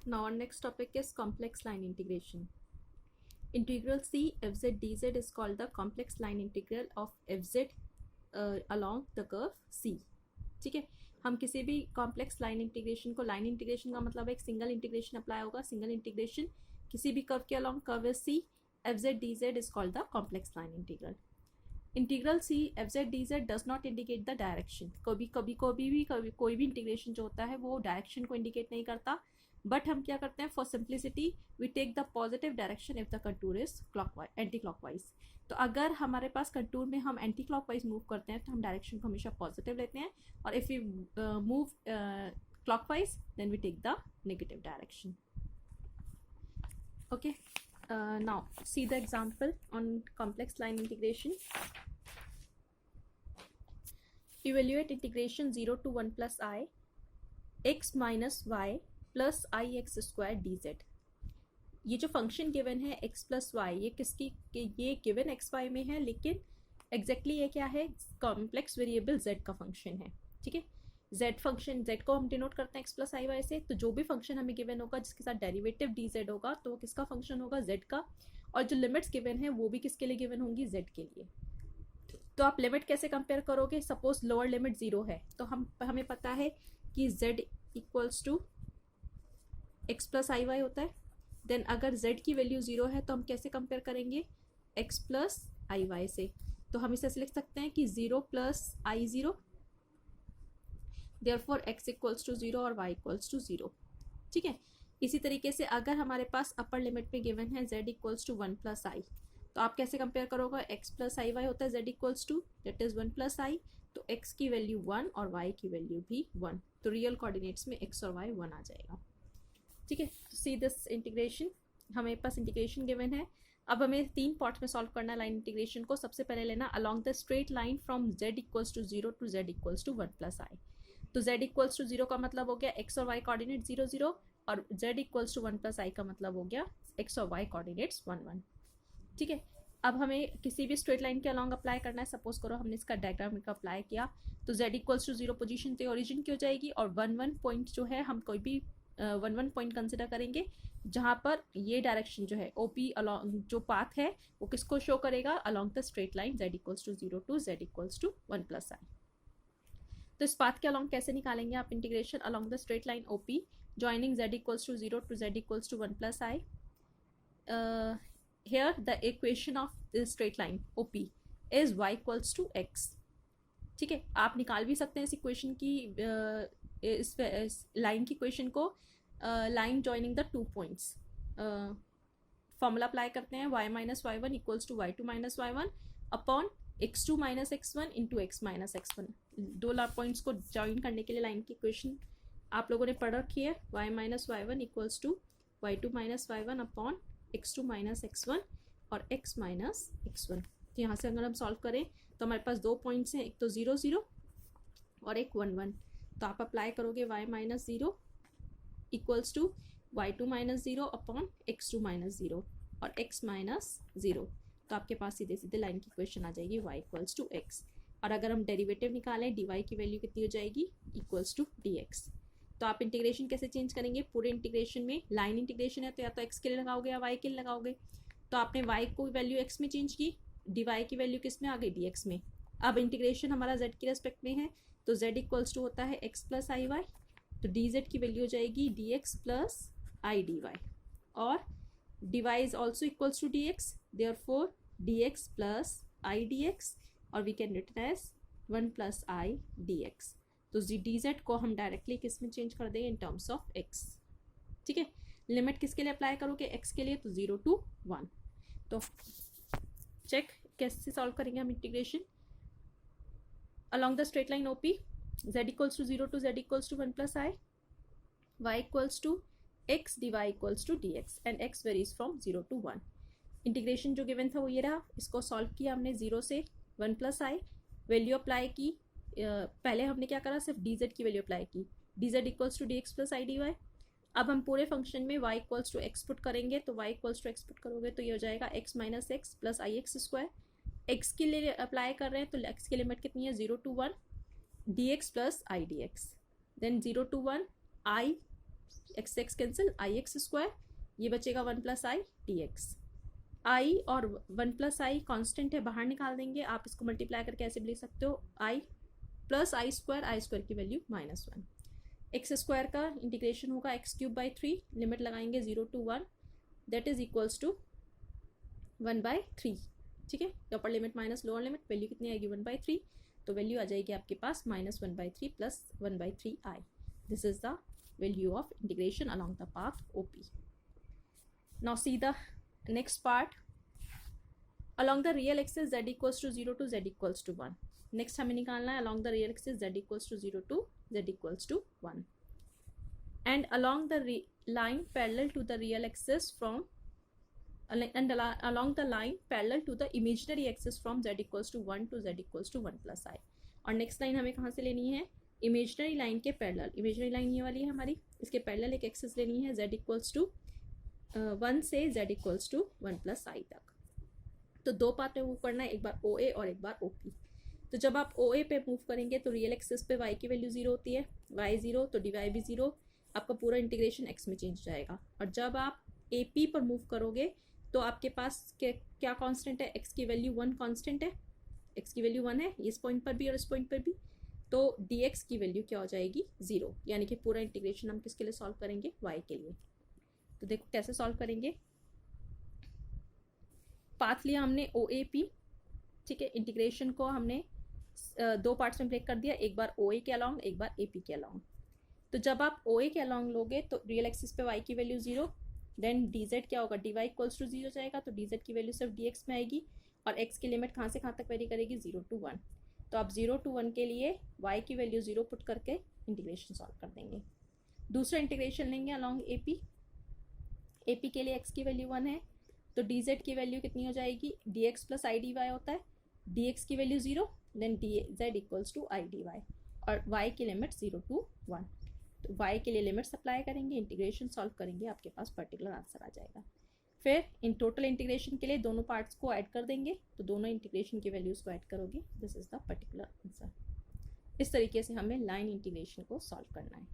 Now our next topic is complex line integration. Integral C fz dz is called the complex line integral of fz along the curve C. ठीक है, हम किसी भी complex line integration को, line integration का मतलब एक single integration apply होगा, सिंगल इंटीग्रेशन किसी भी कर्व के along curve C fz dz is called the complex line integral. Integral C fz dz does not indicate the direction. कोई भी इंटीग्रेशन जो होता है वो डायरेक्शन को इंडिकेट नहीं करता, बट हम क्या करते हैं, for simplicity we take the positive direction if the contour is clockwise, anti clockwise. तो अगर हमारे पास कंटूर में हम एंटी क्लॉकवाइज मूव करते हैं तो हम डायरेक्शन को हमेशा पॉजिटिव लेते हैं, और if you move clockwise then we take the negative direction. Okay, now see the example on complex line integration. Evaluate integration 0 to 1 plus I x minus y plus I x square dz. ये जो function given है x plus Y, ये किसकी, ये given x Y में है, लेकिन exactly ये क्या है, कॉम्प्लेक्स वेरिएबल z का फंक्शन है. ठीक है, z फंक्शन, z को हम डिनोट करते हैं x प्लस आई वाई से. तो जो भी फंक्शन हमें गिवन होगा जिसके साथ डेरिवेटिव dz होगा तो वो किसका फंक्शन होगा, z का. और जो लिमिट्स गिवन है वो भी किसके लिए गिवन होंगी, z के लिए. तो आप लिमिट कैसे कंपेयर करोगे, सपोज लोअर लिमिट 0 है तो हमें पता है कि z equals to x plus i y होता है. देन अगर z की वैल्यू 0 है तो हम कैसे कंपेयर करेंगे, x प्लस आई वाई से. तो हम इसे लिख सकते हैं कि 0 plus i 0, therefore x equals to 0 और y इक्वल्स टू 0. ठीक है, इसी तरीके से अगर हमारे पास अपर लिमिट में गिवन है z equals to 1 plus i, तो आप कैसे कंपेयर करोगे, x प्लस आई वाई होता है z equals to that is 1 plus i, तो x की वैल्यू 1 और y की वैल्यू भी 1, तो रियल कोऑर्डिनेट्स में x और y 1 आ जाएगा. ठीक है, तो सी दिस इंटीग्रेशन, हमें पास इंटीग्रेशन गिवन है. अब हमें 3 पार्ट्स में सॉल्व करना है लाइन इंटीग्रेशन को. सबसे पहले लेना along the straight line from z equals to 0 to z equals to 1 plus i. तो z इक्वल्स टू 0 का मतलब हो गया x और y कोऑर्डिनेट 0 0, और z इक्वल्स टू 1 प्लस आई का मतलब हो गया x और y कोऑर्डिनेट्स 1 1. ठीक है, अब हमें किसी भी स्ट्रेट लाइन के अलॉन्ग अप्लाई करना है. सपोज करो हमने इसका डायग्राम का अप्लाई किया तो z इक्वल्स टू 0 पोजीशन से ओरिजिन की हो जाएगी, और 1 1 पॉइंट जो है हम कोई भी 1 1 पॉइंट कंसिडर करेंगे जहाँ पर ये डायरेक्शन जो है OP अलॉन्ग जो पाथ है वो किसको शो करेगा, along the straight line z equals to 0 to z equals to 1 plus i. तो इस पाथ के अलॉन्ग कैसे निकालेंगे आप integration, along the straight line OP joining z equals to 0 to z equals to 1 plus I. Here the equation of this straight line OP is y equals to x. ठीक है, आप निकाल भी सकते हैं इस इक्वेशन की, इस लाइन की इक्वेशन को, line joining the 2 points. Formula apply करते हैं, y minus y one equals to y two minus y one upon x2 minus x one into x minus x one. 2 points को join करने के लिए line की equation आप लोगों ने पढ़ रखी है, y minus y one equals to y two minus y one upon x2 minus x one और x माइनस एक्स वन. तो यहाँ से अगर हम सॉल्व करें तो हमारे पास 2 पॉइंट्स हैं, एक तो 0 0 और एक 1 1. तो आप अप्लाई करोगे y minus 0 equals to y two minus 0 upon x2 minus 0 और x माइनस 0. तो आपके पास सीधे सीधे लाइन की इक्वेशन आ जाएगी y इक्वल्स टू x. और अगर हम डेरिवेटिव निकालें dy की वैल्यू कितनी हो जाएगी, इक्वल्स टू dx. तो आप इंटीग्रेशन कैसे चेंज करेंगे, पूरे इंटीग्रेशन में लाइन इंटीग्रेशन है तो या तो x के लिए लगाओगे या y के लिए लगाओगे. तो आपने y को वैल्यू x में चेंज की, dy की वैल्यू किस में आ गई, dx में. अब इंटीग्रेशन हमारा z की रेस्पेक्ट में है तो z इक्वल्स टू होता है x प्लस आई वाई, तो dz की वैल्यू हो जाएगी dx plus i d y, और dy is also equals to dx, therefore dx plus i dx, और we can written as 1 plus i dx. तो dz को हम डायरेक्टली किस में चेंज कर देंगे, इन टर्म्स ऑफ x. ठीक है, लिमिट किसके लिए अप्लाई करोगे, x के लिए, तो 0 टू 1. तो चेक कैसे सॉल्व करेंगे हम integration. Along the straight line OP z equals to 0 to z equals to 1 plus i, y equals to x, dy equals to dx, and x varies from 0 to 1. Integration जो given था वो ये रहा, इसको solve किया हमने 0 से 1 plus आई, value apply की. पहले हमने क्या करा, सिर्फ dz की वैल्यू अप्लाई की, dz equals to dx plus i d y. अब हम पूरे फंक्शन में y equals to x put करेंगे, तो y equals to x put करोगे तो ये हो जाएगा x minus x plus i x square. x के लिए अप्लाई कर रहे हैं तो x की लिमिट कितनी है, 0 to 1 dx plus i d x, then 0 to 1 i x से x cancel, i x square, ये बचेगा 1 plus i d x. I और 1 प्लस आई कॉन्स्टेंट है, बाहर निकाल देंगे, आप इसको मल्टीप्लाई करके ऐसे भी लिख सकते हो, आई प्लस आई स्क्वायर की वैल्यू -1। एक्स स्क्वायर का इंटीग्रेशन होगा एक्स क्यूब बाई 3, लिमिट लगाएंगे 0 to 1, that is equals to 1/3। ठीक है, upper limit minus lower limit, value कितनी आएगी 1/3, तो वैल्यू आ जाएगी आपके पास -1/3 plus 1/3 i. This is the value of integration along the path OP। Now see the next part, along the real axis z equals to 0 to z equals to 1। Next हमें निकालना है along the real axis z equals to 0 to z equals to 1 and along the line parallel to the real axis from and along the line parallel to the imaginary axis from z equals to 1 to z equals to 1 plus I। और next line हमें कहाँ से लेनी है, imaginary line के parallel, imaginary line ये वाली है हमारी, इसके पैरेलल एक एक्सिस लेनी है z इक्वल्स टू 1 से z इक्वल्स टू 1 प्लस आई तक। तो दो पार्ट में मूव करना है, एक बार OA और एक बार OP। तो जब आप OA पे मूव करेंगे तो रियल एक्सिस पे y की वैल्यू 0 होती है, y 0 तो dy भी 0, आपका पूरा इंटीग्रेशन x में चेंज जाएगा। और जब आप AP पर मूव करोगे तो आपके पास क्या कांस्टेंट है, x की वैल्यू 1 कांस्टेंट है, x की वैल्यू 1 है इस पॉइंट पर भी और इस पॉइंट पर भी, तो dx की वैल्यू क्या हो जाएगी 0, यानी कि पूरा इंटीग्रेशन हम किसके लिए सॉल्व करेंगे, y के लिए। तो देखो कैसे सॉल्व करेंगे, पाथ लिया हमने OAP, ठीक है, इंटीग्रेशन को हमने दो पार्ट्स में ब्रेक कर दिया, एक बार OA के अलॉन्ग, एक बार AP के अलॉन्ग। तो जब आप OA के अलॉन्ग लोगे तो रियल एक्सिस पे y की वैल्यू 0, देन dz क्या होगा, dy इक्वल्स टू 0 जाएगा, तो dz की वैल्यू सिर्फ dx में आएगी, और x की लिमिट कहाँ से कहाँ तक वेरी करेगी, 0 to 1। तो आप 0 to 1 के लिए y की वैल्यू 0 पुट करके इंटीग्रेशन सॉल्व कर देंगे। दूसरा इंटीग्रेशन लेंगे अलॉन्ग AP के लिए x की वैल्यू 1 है, तो dz की वैल्यू कितनी हो जाएगी, dx plus i d y होता है, dx की value 0, then dz equals to i d y, और y की लिमिट 0 to 1। तो y के लिए लिमिट अप्लाई करेंगे, इंटीग्रेशन सॉल्व करेंगे, आपके पास पर्टिकुलर आंसर आ जाएगा। फिर इन टोटल इंटीग्रेशन के लिए दोनों पार्ट्स को ऐड कर देंगे, तो दोनों इंटीग्रेशन की वैल्यूज़ को ऐड करोगे, this is the particular answer. इस तरीके से हमें लाइन इंटीग्रेशन को सॉल्व करना है।